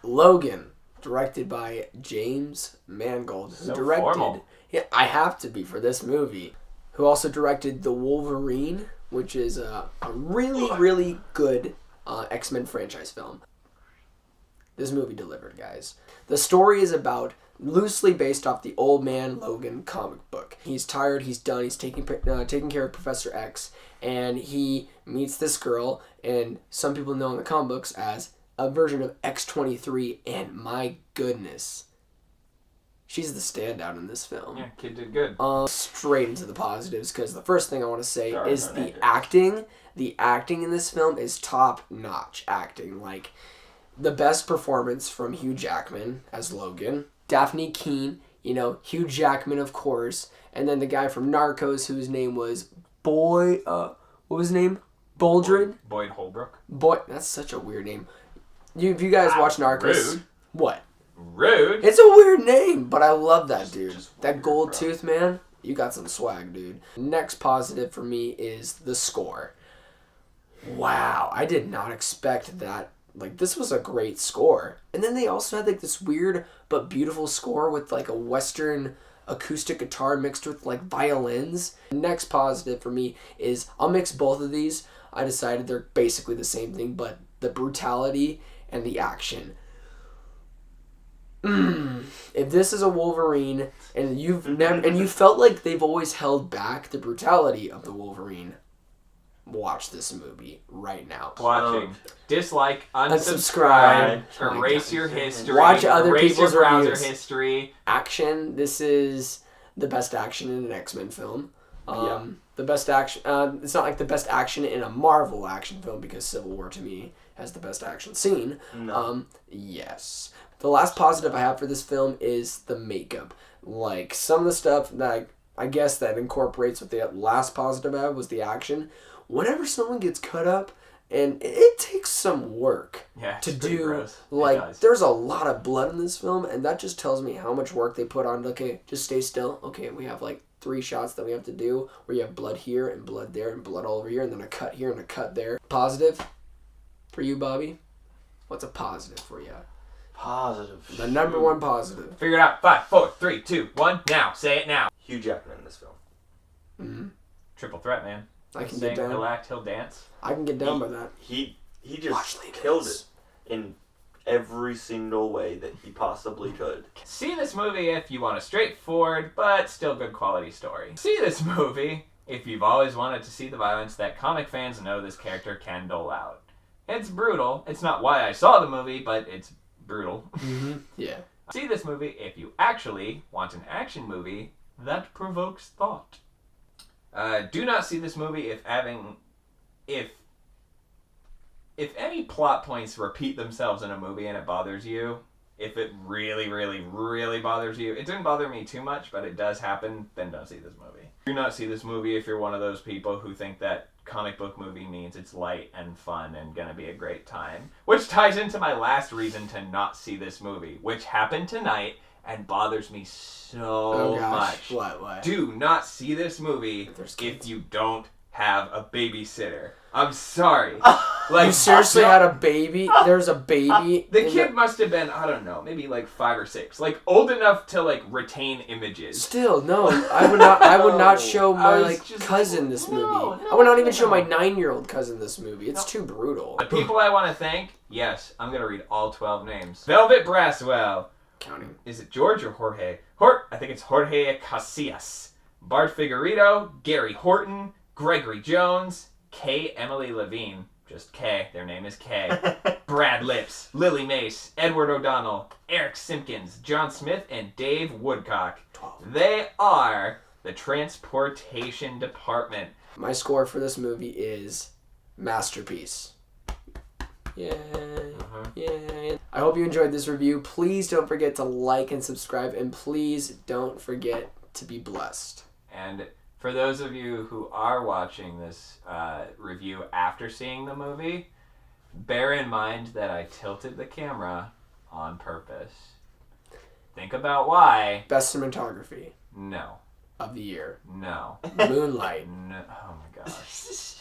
Logan, directed by James Mangold, who directed. Formal. Yeah, I have to be for this movie. Who also directed The Wolverine, which is a really, really good X-Men franchise film. This movie delivered, guys. The story is loosely based off the Old Man Logan comic book. He's tired, he's done, he's taking care of Professor X, and he meets this girl, and some people know in the comic books as a version of X-23, and my goodness, she's the standout in this film. Yeah, kid did good. Straight into the positives, because the first thing I want to say is the acting. The acting in this film is top-notch acting. Like, the best performance from Hugh Jackman as Logan. Daphne Keane, Hugh Jackman, of course. And then the guy from Narcos, whose name was what was his name? Boldrin? Boyd Holbrook. That's such a weird name. If you guys watch Narcos... Rude. What? Rude. It's a weird name, but I love that dude. That gold tooth, man. You got some swag, dude. Next positive for me is the score. Wow, I did not expect that. Like, this was a great score. And then they also had, like, this weird but beautiful score with, like, a Western acoustic guitar mixed with, like, violins. Next positive for me is, I'll mix both of these. I decided they're basically the same thing, but the brutality and the action. If this is a Wolverine, and you felt like they've always held back the brutality of the Wolverine, watch this movie right now. Watching. Dislike, unsubscribe, erase your history, watch other erase people's your browser reviews. history. Action. This is the best action in an X-Men film. The best action. It's not like the best action in a Marvel action film, because Civil War to me has the best action scene. No. Yes. The last positive I have for this film is the makeup. Like, some of the stuff that I guess that incorporates what the last positive I have was the action. Whenever someone gets cut up, and it takes some work to do. Gross. Like, there's a lot of blood in this film, and that just tells me how much work they put on. Okay, just stay still. Okay, we have like 3 shots that we have to do where you have blood here and blood there and blood all over here, and then a cut here and a cut there. Positive for you, Bobby? What's a positive for you? Positive. The number one positive. Figure it out. 5, 4, 3, 2, 1. Now. Say it now. Hugh Jackman in this film. Mm-hmm. Triple threat, man. I can Sing, get down. He'll act, he'll dance. I can get down by that. He just killed it in every single way that he possibly could. See this movie if you want a straightforward but still good quality story. See this movie if you've always wanted to see the violence that comic fans know this character can dole out. It's brutal. It's not why I saw the movie, but it's brutal. Mm-hmm. Yeah. See this movie if you actually want an action movie that provokes thought. Do not see this movie if any plot points repeat themselves in a movie and it bothers you. If it really, really, really bothers you. It didn't bother me too much, but it does happen, then don't see this movie. Do not see this movie if you're one of those people who think that comic book movie means it's light and fun and gonna be a great time. Which ties into my last reason to not see this movie, which happened tonight and bothers me so much. What? Do not see this movie if you don't have a babysitter. I'm sorry. Like, you seriously had a baby? There's a baby? The kid must have been, I don't know, maybe like 5 or 6. Like, old enough to, like, retain images. Still, no. I would not show my, cousin this movie. I would not even show my 9-year-old cousin this movie. It's too brutal. The people I want to thank, yes, I'm going to read all 12 names. Velvet Braswell. Counting. Is it George or Jorge? I think it's Jorge Casillas. Bart Figueredo, Gary Horton, Gregory Jones, K. Emily Levine. Just K. Their name is K. Brad Lips, Lily Mace, Edward O'Donnell, Eric Simpkins, John Smith, and Dave Woodcock. 12. They are the transportation department. My score for this movie is masterpiece. Yay. Yay. I hope you enjoyed this review. Please don't forget to like and subscribe, and please don't forget to be blessed. And for those of you who are watching this review after seeing the movie, bear in mind that I tilted the camera on purpose. Think about why. Best cinematography No. of the year. No. Moonlight. No. Oh my gosh.